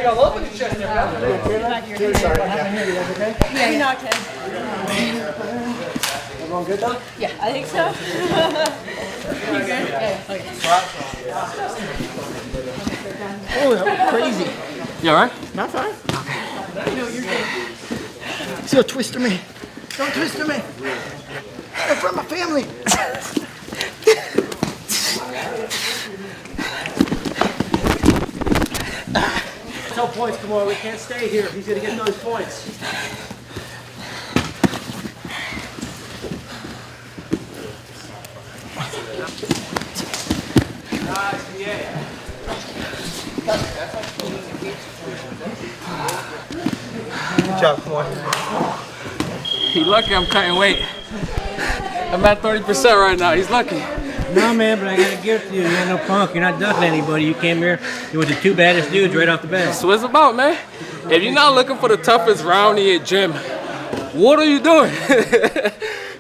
you got a lump in your chest there, man. Sorry. Yeah, you knocked him. Everyone good though? Yeah, I think so. You good? Yeah. Okay. Oh, that was crazy. You alright? Not fine. No, you're good. See, don't twist me. Don't twist me. I'm from my family. No points, come on. We can't stay here. He's gonna get those points. Good job, come on. He's lucky I'm cutting weight. I'm at 30% right now. He's lucky. No, man, but I gotta give it to you. You're no punk. You're not ducking anybody. You came here. You were the two baddest dudes right off the bat. That's what it's about, man. If you're not looking for the toughest round in your gym, what are you doing?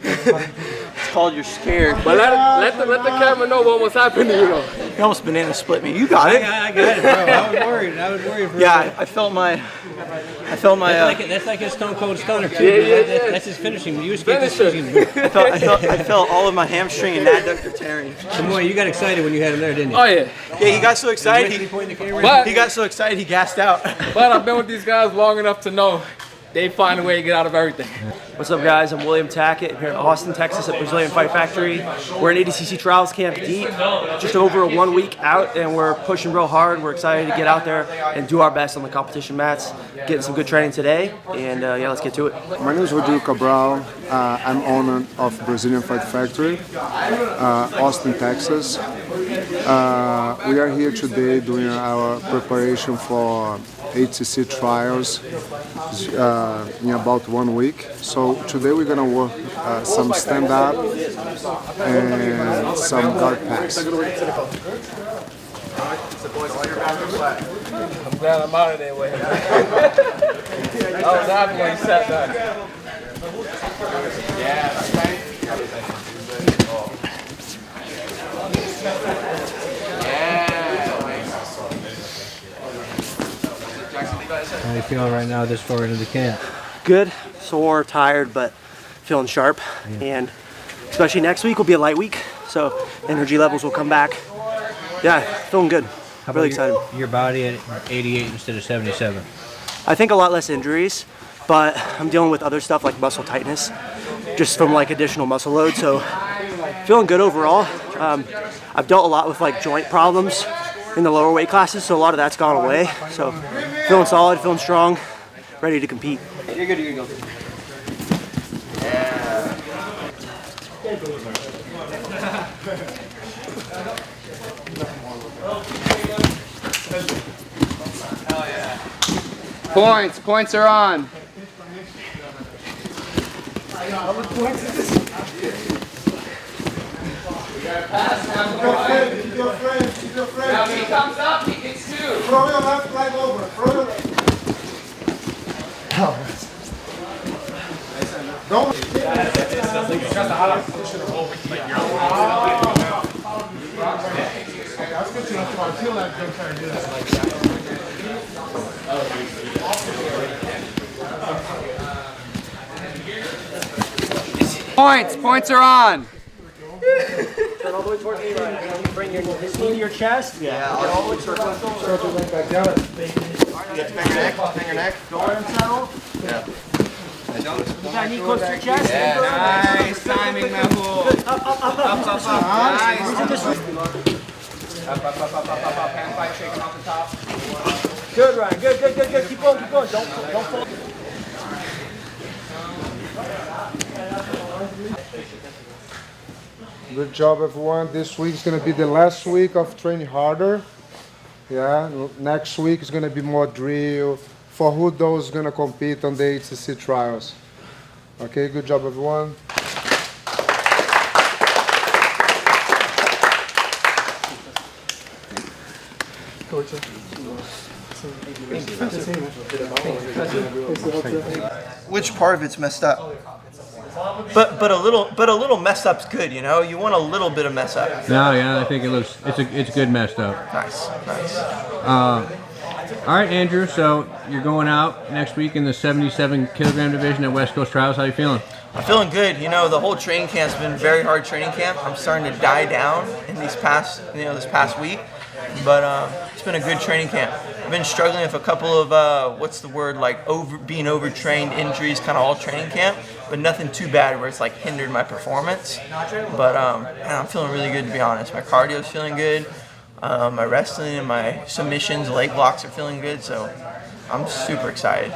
It's called you're scared. But let the camera know what was happening to you, though. You almost banana split me. You got it. I got it, bro. I was worried. I was worried for Yeah, I felt my. That's like his Stone Cold Stunner, too. Yeah. That's his finishing. You escaped his Finisher. finishing. I felt all of my hamstring and adductor tearing. Samoa, you got excited when you had him there, didn't you? Oh, yeah. Yeah, he got so excited. He got so excited he gassed out. But I've been with these guys long enough to know they find a way to get out of everything. What's up, guys? I'm Andrew Tackett here in Austin, Texas at Brazilian Fight Factory. We're in ADCC Trials Camp Deep, just over 1 week out, and we're pushing real hard. We're excited to get out there and do our best on the competition mats. Getting some good training today, and yeah, let's get to it. My name is Rodrigo Cabral. I'm owner of Brazilian Fight Factory, Austin, Texas. We are here today doing our preparation for ADCC Trials in about 1 week. So today we're gonna work some stand-up and some guard pass. I'm glad I'm out of there with him. I was happy when he sat down. How are you feeling right now this far into the camp? Good, sore, tired, but feeling sharp. And especially next week will be a light week, so energy levels will come back. Yeah, feeling good. Really excited. Your body at 88 instead of 77. I think a lot less injuries, but I'm dealing with other stuff like muscle tightness, just from like additional muscle load. So feeling good overall. I've dealt a lot with like joint problems in the lower weight classes, so a lot of that's gone away. So feeling solid, feeling strong, ready to compete. You're good, you're good. Points are on. Now if he comes up, he gets two. Throw your left leg over. Throw your left. Don't. Points are on. Turn all the way towards me, right? Bring your knee to your chest. Yeah, all the way circle. Back down. Get bang your neck. Go ahead and settle. Yeah. Put that knee close to your chest. Yeah, nice timing, Mehul. Up. Nice. Up. Hand fight shaking off the top. Good, Ryan. Good. Keep going. Don't fall. Good job, everyone. This week is going to be the last week of training harder. Yeah, next week is going to be more drill for who those going to compete on the ADCC Trials. Okay, good job, everyone. Which part of it's messed up? But a little messed up's good, you know. You want a little bit of mess up. No, yeah, I think it's good messed up. Nice. All right, Andrew. So you're going out next week in the 77 kilogram division at West Coast Trials. How you feeling? I'm feeling good. You know, the whole training camp's been very hard training camp. I'm starting to die down in this past week, but it's been a good training camp. I've been struggling with a couple of being overtrained injuries, kind of all training camp, but nothing too bad where it's like hindered my performance. But man, I'm feeling really good, to be honest. My cardio's feeling good. My wrestling and my submissions, leg blocks are feeling good, so I'm super excited.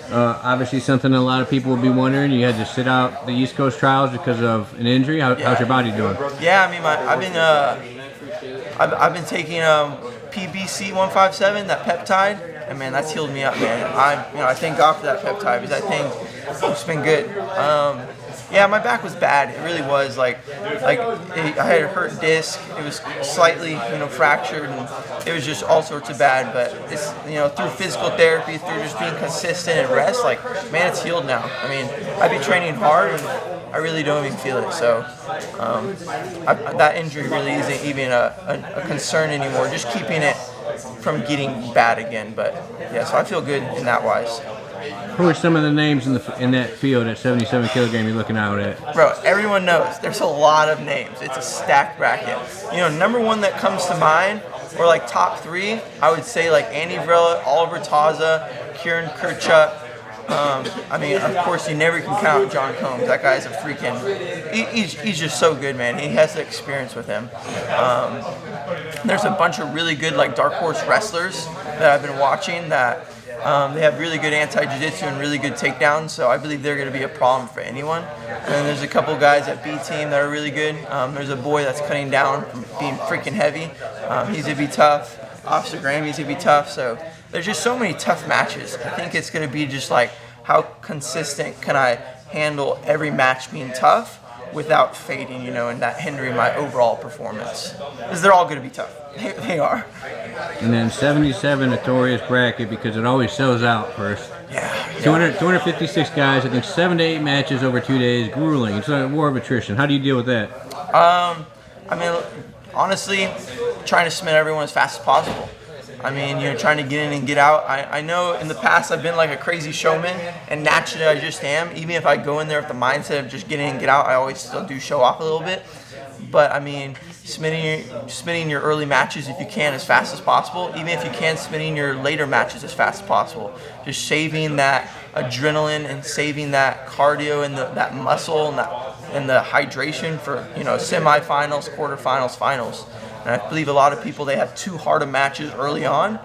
Obviously, something a lot of people will be wondering. You had to sit out the East Coast Trials because of an injury. How's your body doing? Yeah, I mean, I've been taking PBC 157, that peptide, and man, that's healed me up, man. I thank God for that peptide because that thing, it's been good. Yeah, my back was bad. It really was. I had a hurt disc. It was slightly, fractured, and it was just all sorts of bad. But it's, through physical therapy, through just being consistent and rest, man, it's healed now. I mean, I've been training hard, and I really don't even feel it. So that injury really isn't even a concern anymore. Just keeping it from getting bad again. But yeah, so I feel good in that wise. Who are some of the names in that field at 77 kilogram you're looking out at? Bro, everyone knows. There's a lot of names. It's a stacked bracket. Number one that comes to mind, or top three, I would say Andy Vrela, Oliver Taza, Kieran Kurchuk. I mean, of course, you never can count John Combs. That guy's a freaking. He's just so good, man. He has the experience with him. There's a bunch of really good dark horse wrestlers that I've been watching that. They have really good anti-jiu-jitsu and really good takedowns, so I believe they're going to be a problem for anyone. And then there's a couple guys at B team that are really good. There's a boy that's cutting down from being freaking heavy. He's going to be tough. Officer Grammy's going to be tough. So there's just so many tough matches. I think it's going to be just how consistent can I handle every match being tough without fading, and that hindering my overall performance. Because they're all going to be tough. They are. And then 77 notorious bracket because it always sells out first. Yeah. 256 guys, I think 7 to 8 matches over 2 days, grueling. It's a war of attrition. How do you deal with that? I mean, honestly, trying to submit everyone as fast as possible. I mean, trying to get in and get out. I know in the past I've been like a crazy showman, and naturally I just am. Even if I go in there with the mindset of just get in and get out, I always still do show off a little bit. But I mean, submitting your early matches if you can as fast as possible. Even if you can, submitting your later matches as fast as possible. Just saving that adrenaline and saving that cardio and that muscle and the hydration for semifinals, quarterfinals, finals. And I believe a lot of people, they have too hard of matches early on,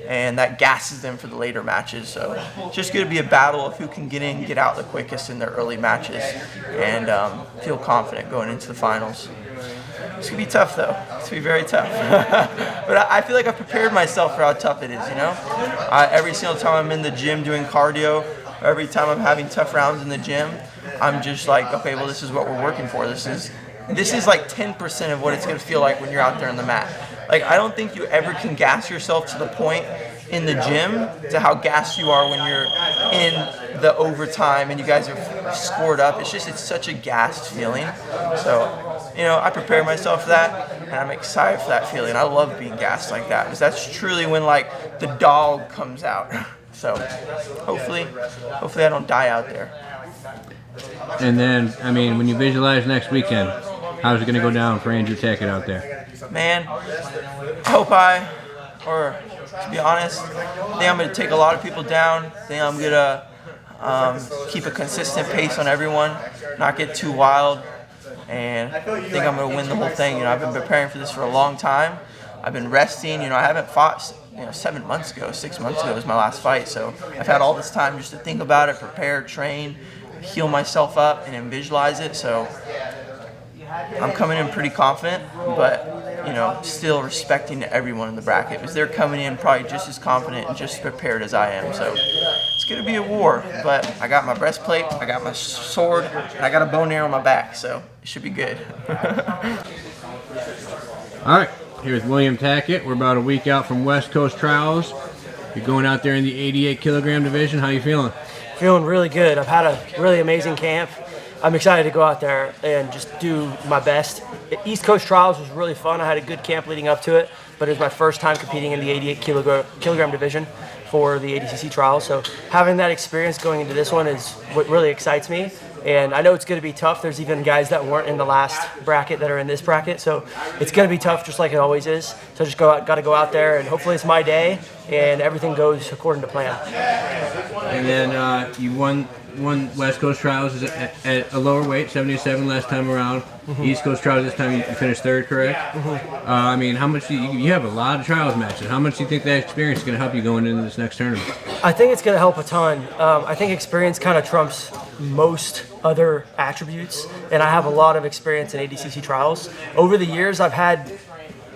and that gasses them for the later matches. So it's just going to be a battle of who can get in and get out the quickest in their early matches and feel confident going into the finals. It's going to be tough, though. It's going to be very tough. But I feel like I've prepared myself for how tough it is, every single time I'm in the gym doing cardio, or every time I'm having tough rounds in the gym, I'm just okay, well, this is what we're working for. This is 10% of what it's going to feel like when you're out there on the mat. I don't think you ever can gas yourself to the point in the gym to how gassed you are when you're in the overtime and you guys are scored up. It's such a gassed feeling. So, I prepare myself for that, and I'm excited for that feeling. I love being gassed like that because that's truly when the dog comes out. So, hopefully I don't die out there. And then, I mean, when you visualize next weekend, how's it going to go down for Andrew Tackett out there? Man, to be honest, I think I'm going to take a lot of people down. I think I'm going to keep a consistent pace on everyone, not get too wild, and I think I'm going to win the whole thing. I've been preparing for this for a long time. I've been resting. I haven't fought 6 months ago was my last fight, so I've had all this time just to think about it, prepare, train, heal myself up, and then visualize it. So I'm coming in pretty confident, but still respecting everyone in the bracket because they're coming in probably just as confident and just as prepared as I am. So it's going to be a war, but I got my breastplate, I got my sword, and I got a bow and arrow on my back, so it should be good. All right, here's William Tackett. We're about a week out from West Coast Trials. You're going out there in the 88 kilogram division. How you feeling? Feeling really good. I've had a really amazing camp. I'm excited to go out there and just do my best. East Coast Trials was really fun. I had a good camp leading up to it. but it was my first time competing in the 88 kilogram division for the ADCC Trials. So having that experience going into this one is what really excites me. And I know it's going to be tough. There's even guys that weren't in the last bracket that are in this bracket. So it's going to be tough just like it always is. So just got to go out there, and hopefully it's my day and everything goes according to plan. And then you won West Coast Trials at a lower weight, 77 last time around. East Coast Trials this time you finished third, correct? I mean, how much you have a lot of trials matches. How much do you think that experience is going to help you going into this next tournament? I think it's going to help a ton. I think experience kind of trumps most other attributes, and I have a lot of experience in ADCC Trials. Over the years, I've had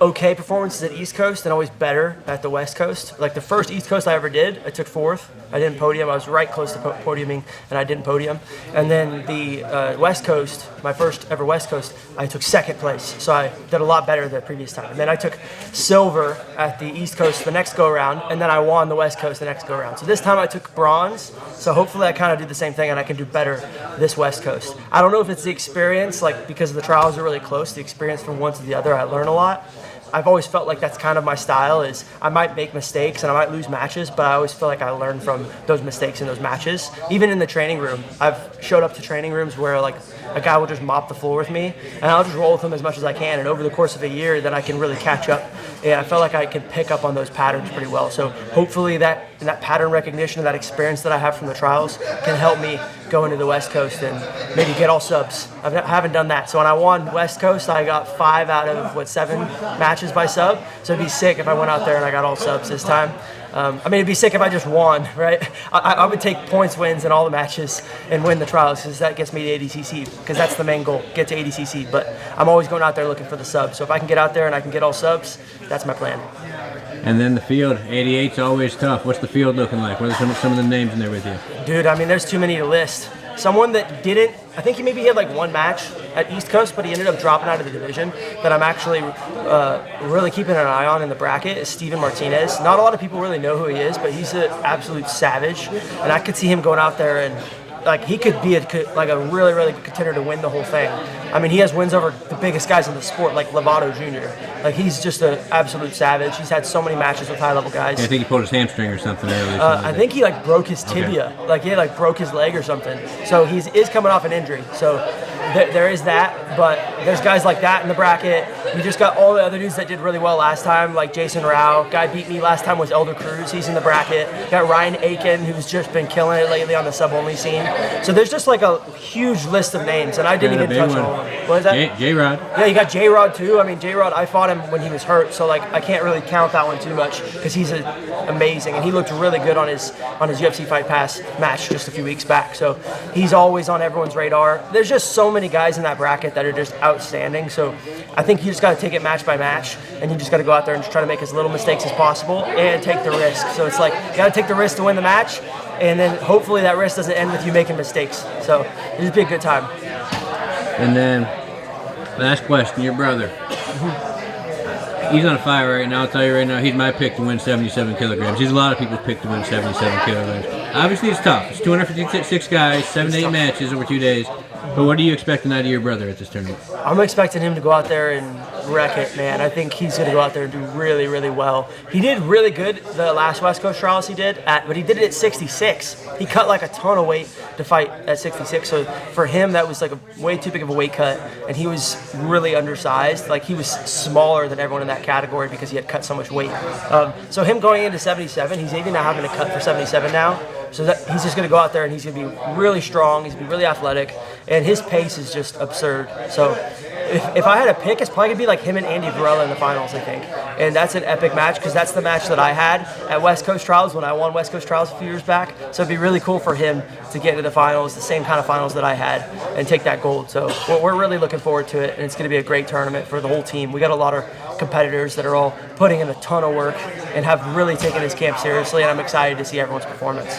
okay performances at East Coast and always better at the West Coast. Like the first East Coast I ever did, I took 4th. I didn't podium. I was right close to podiuming, and I didn't podium. And then the West Coast, my first ever West Coast, I took 2nd place. So I did a lot better the previous time. And then I took silver at the East Coast the next go around, and then I won the West Coast the next go around. So this time I took bronze. So hopefully I kind of do the same thing and I can do better this West Coast. I don't know if it's the experience, like because the trials are really close, the experience from one to the other, I learn a lot. I've always felt like that's kind of my style, is I might make mistakes and I might lose matches, but I always feel like I learn from those mistakes in those matches. Even in the training room, I've showed up to training rooms where like a guy will just mop the floor with me, and I'll just roll with him as much as I can, and over the course of a year then I can really catch up, and I felt like I can pick up on those patterns pretty well. So hopefully that pattern recognition and that experience that I have from the trials can help me go into the West Coast and maybe get all subs. I haven't done that. So when I won West Coast, I got 5 out of 7 matches by sub. So it'd be sick if I went out there and I got all subs this time. I mean, it'd be sick if I just won, right? I would take points wins in all the matches and win the trials, because that gets me to ADCC, because that's the main goal, get to ADCC. But I'm always going out there looking for the subs. So if I can get out there and I can get all subs, that's my plan. And then the field, 88's always tough. What's the field looking like? What are some of the names in there with you? Dude, I mean, there's too many to list. Someone that didn't, I think he had like 1 match at East Coast, but he ended up dropping out of the division, that I'm actually really keeping an eye on in the bracket, is Steven Martinez. Not a lot of people really know who he is, but he's an absolute savage, and I could see him going out there and like he could be a really, really good contender to win the whole thing. I mean, he has wins over the biggest guys in the sport, like Lovato Jr. Like, he's just an absolute savage. He's had so many matches with high-level guys. Yeah, I think he pulled his hamstring or something earlier. I think he like broke his tibia. Okay. Like he like broke his leg or something. So he is coming off an injury. So there is that, but there's guys like that in the bracket. We just got all the other dudes that did really well last time, like Jason Rao. Guy beat me last time was Elder Cruz. He's in the bracket. Got Ryan Aiken, who's just been killing it lately on the sub-only scene. So there's just like a huge list of names, and I didn't even touch on all of them. What is that? J-Rod. Yeah, you got J-Rod too. I mean, J-Rod, I fought him when he was hurt, so like I can't really count that one too much, because he's amazing, and he looked really good on his UFC Fight Pass match just a few weeks back. So he's always on everyone's radar. There's just so many guys in that bracket that are just outstanding. So I think you just got to take it match by match, and you just got to go out there and just try to make as little mistakes as possible and take the risk. So it's like you got to take the risk to win the match, and then hopefully that risk doesn't end with you making mistakes. So it'll just be a good time. And then last question, your brother. He's on fire right now. I'll tell you right now, he's my pick to win 77 kilograms. He's a lot of people's pick to win 77 kilograms. Obviously, it's tough. It's 256 guys, 7 to 8 matches over 2 days. But what are you expecting out of your brother at this tournament? I'm expecting him to go out there and wreck it, man. I think he's going to go out there and do really, really well. He did really good the last West Coast Trials he did, but he did it at 66. He cut like a ton of weight to fight at 66. So for him, that was like a way too big of a weight cut, and he was really undersized. Like, he was smaller than everyone in that category because he had cut so much weight. So him going into 77, he's even not having to cut for 77 now. So he's just going to go out there and he's going to be really strong. He's going to be really athletic, and his pace is just absurd. So if I had a pick, it's probably going to be like him and Andy Varela in the finals, I think. And that's an epic match, because that's the match that I had at West Coast Trials when I won West Coast Trials a few years back. So it'd be really cool for him to get into the finals, the same kind of finals that I had, and take that gold. So we're really looking forward to it, and it's going to be a great tournament for the whole team. We got a lot of competitors that are all putting in a ton of work and have really taken this camp seriously, and I'm excited to see everyone's performance.